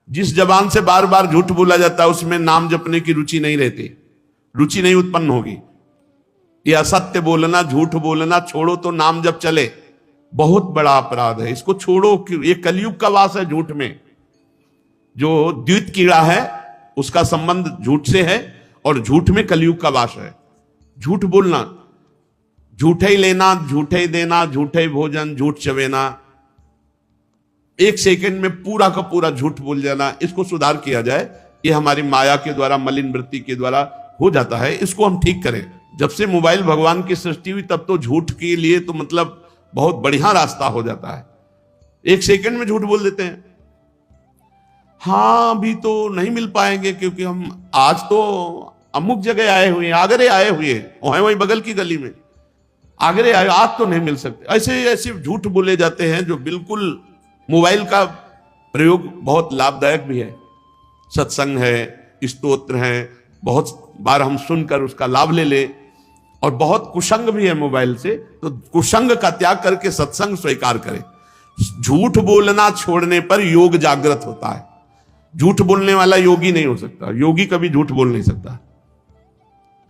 जिस जबान से बार बार झूठ बोला जाता है उसमें नाम जपने की रुचि नहीं रहती, रुचि नहीं उत्पन्न होगी। ये असत्य बोलना, झूठ बोलना छोड़ो तो नाम जब चले, बहुत बड़ा अपराध है। इसको छोड़ो, ये कलयुग का वास है झूठ में। जो द्वित कीड़ा है उसका संबंध झूठ से है, और झूठ में कलयुग का वास है। झूठ बोलना, झूठे ही लेना, झूठे ही देना, झूठे ही भोजन, झूठ चवेना, एक सेकंड में पूरा का पूरा झूठ बोल जाना, इसको सुधार किया जाए। ये हमारी माया के द्वारा, मलिन वृत्ति के द्वारा हो जाता है, इसको हम ठीक करें। जब से मोबाइल भगवान की सृष्टि हुई तब तो झूठ के लिए तो मतलब बहुत बढ़िया रास्ता हो जाता है। एक सेकंड में झूठ बोल देते हैं। हाँ, अभी तो नहीं मिल पाएंगे क्योंकि हम आज तो अमुक जगह आए हुए हैं, आगरे आए हुए हैं, वहीं बगल की गली में आगरे आए, आज तो नहीं मिल सकते। ऐसे ऐसे झूठ बोले जाते हैं जो बिल्कुल। मोबाइल का प्रयोग बहुत लाभदायक भी है, सत्संग है, स्तोत्र है, बहुत बार हम सुनकर उसका लाभ ले ले। और बहुत कुसंग भी है मोबाइल से, तो कुसंग का त्याग करके सत्संग स्वीकार करें। झूठ बोलना छोड़ने पर योग जागृत होता है। झूठ बोलने वाला योगी नहीं हो सकता, योगी कभी झूठ बोल नहीं सकता।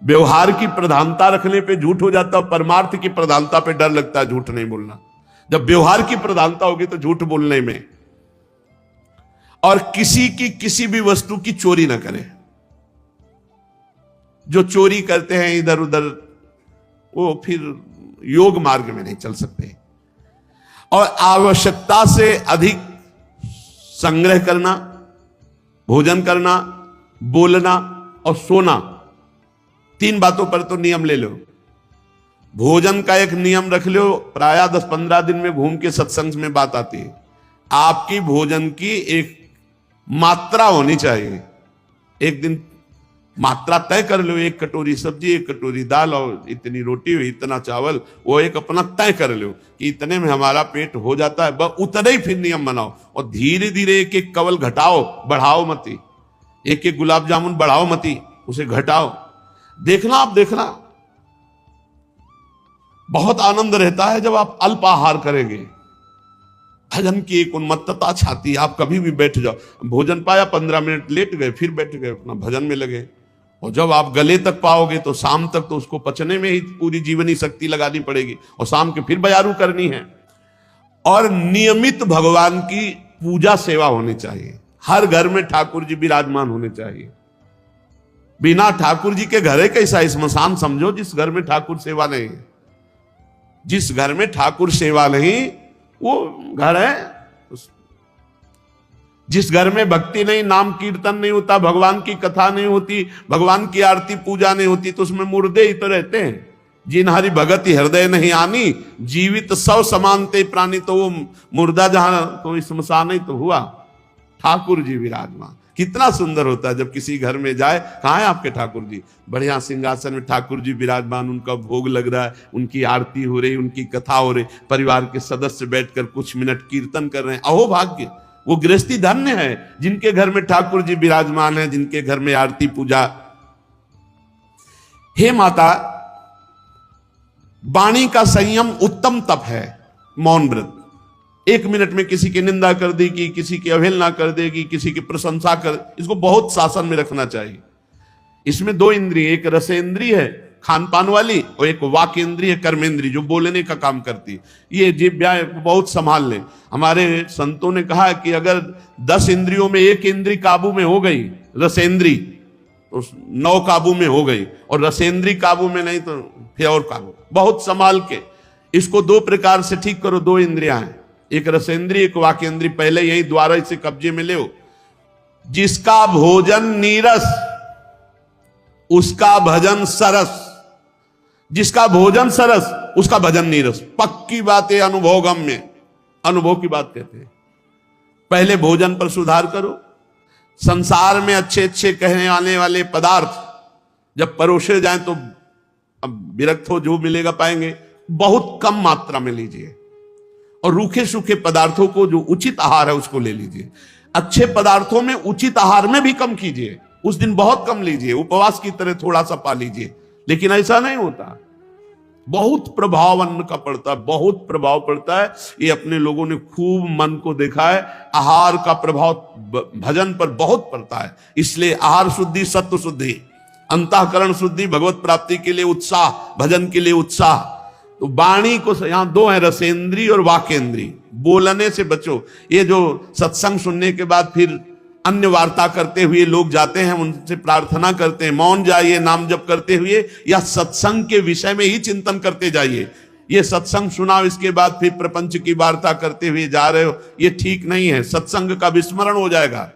व्यवहार की प्रधानता रखने पे झूठ हो जाता है, परमार्थ की प्रधानता पे डर लगता है झूठ नहीं बोलना। जब व्यवहार की प्रधानता होगी तो झूठ बोलने में। और किसी की किसी भी वस्तु की चोरी ना करें। जो चोरी करते हैं इधर उधर, वो फिर योग मार्ग में नहीं चल सकते। और आवश्यकता से अधिक संग्रह करना, भोजन करना, बोलना और सोना, 3 बातों पर तो नियम ले लो। भोजन का एक नियम रख लो, प्रायः 10-15 दिन में घूम के सत्संग में बात आती है। आपकी भोजन की एक मात्रा होनी चाहिए। एक दिन मात्रा तय कर लो, 1 कटोरी सब्जी, 1 कटोरी दाल और इतनी रोटी, इतना चावल, वो एक अपना तय कर लो कि इतने में हमारा पेट हो जाता है, बस उतना ही फिर नियम बनाओ। और धीरे धीरे एक एक कवल घटाओ, बढ़ाओ मती। एक एक गुलाब जामुन बढ़ाओ मती, उसे घटाओ। देखना, आप देखना बहुत आनंद रहता है जब आप अल्प आहार करेंगे। भजन की एक उन्मत्तता छाती है। आप कभी भी बैठ जाओ, भोजन पाया, 15 मिनट लेट गए, फिर बैठ गए, अपना भजन में लगे। और जब आप गले तक पाओगे तो शाम तक तो उसको पचने में ही पूरी जीवनी शक्ति लगानी पड़ेगी, और शाम के फिर बयारू करनी है। और नियमित भगवान की पूजा सेवा होनी चाहिए। हर घर में ठाकुर जी विराजमान होने चाहिए। बिना ठाकुर जी के घर है कैसा स्मशान समझो, जिस घर में ठाकुर सेवा नहीं है। जिस घर में ठाकुर सेवा नहीं वो घर है। जिस घर में भक्ति नहीं, नाम कीर्तन नहीं होता, भगवान की कथा नहीं होती, भगवान की आरती पूजा नहीं होती, तो उसमें मुर्दे ही तो रहते हैं। जिन हरि भगति हृदय नहीं आनी, जीवित सौ समानते प्राणी, तो वो मुर्दा जहां तो स्मशान ही तो हुआ। ठाकुर जी विराजमान कितना सुंदर होता है जब किसी घर में जाए, कहाँ है आपके ठाकुर जी? बढ़िया सिंहासन में ठाकुर जी विराजमान, उनका भोग लग रहा है, उनकी आरती हो रही, उनकी कथा हो रही, परिवार के सदस्य बैठकर कुछ मिनट कीर्तन कर रहे हैं। अहो भाग्य, वो गृहस्थी धन्य है जिनके घर में ठाकुर जी विराजमान है, जिनके घर में आरती पूजा। हे माता, वाणी का संयम उत्तम तप है। मौन व्रत 1 मिनट में किसी की निंदा कर देगी, किसी की अवहेलना कर देगी, किसी की प्रशंसा कर, इसको बहुत शासन में रखना चाहिए। इसमें 2 इंद्रिय, एक रसेंद्रिय है खान पान वाली, और एक वाक इंद्रिय कर्मेंद्रिय जो बोलने का काम करती है। ये जिह्वा बहुत संभाल लें। हमारे संतों ने कहा कि अगर 10 इंद्रियों में 1 इंद्रिय काबू में हो गई, रसेंद्रिय, तो 9 काबू में हो गई, और रसेंद्रिय काबू में नहीं तो फिर और काबू। बहुत संभाल के इसको 2 प्रकार से ठीक करो। 2 इंद्रियां हैं, एक रसेंद्रिय, एक वाकेंद्रिय। पहले यही द्वारा इसे कब्जे में ले। जिसका भोजन नीरस उसका भजन सरस, जिसका भोजन सरस उसका भजन नीरस। पक्की बात है, अनुभव गम्य, अनुभव की बात कहते हैं। पहले भोजन पर सुधार करो। संसार में अच्छे अच्छे कहने आने वाले पदार्थ जब परोसे जाएं तो अब विरक्त हो, जो मिलेगा पाएंगे, बहुत कम मात्रा में लीजिए। और रूखे सूखे पदार्थों को, जो उचित आहार है उसको ले लीजिए। अच्छे पदार्थों में उचित आहार में भी कम कीजिए, उस दिन बहुत कम लीजिए, उपवास की तरह थोड़ा सा पा लीजिए। लेकिन ऐसा नहीं होता। बहुत प्रभाव अन्न का पड़ता है, बहुत प्रभाव पड़ता है। ये अपने लोगों ने खूब मन को देखा है, आहार का प्रभाव भजन पर बहुत पड़ता है। इसलिए आहार शुद्धि, सत्व शुद्धि, अंतःकरण शुद्धि, भगवत प्राप्ति के लिए उत्साह, भजन के लिए उत्साह। तो वाणी को यहां दो है, रसेंद्री और वाकेंद्री। बोलने से बचो। ये जो सत्संग सुनने के बाद फिर अन्य वार्ता करते हुए लोग जाते हैं, उनसे प्रार्थना करते हैं, मौन जाइए नाम जप करते हुए, या सत्संग के विषय में ही चिंतन करते जाइए। ये सत्संग सुना, इसके बाद फिर प्रपंच की वार्ता करते हुए जा रहे हो, ये ठीक नहीं है। सत्संग का विस्मरण हो जाएगा।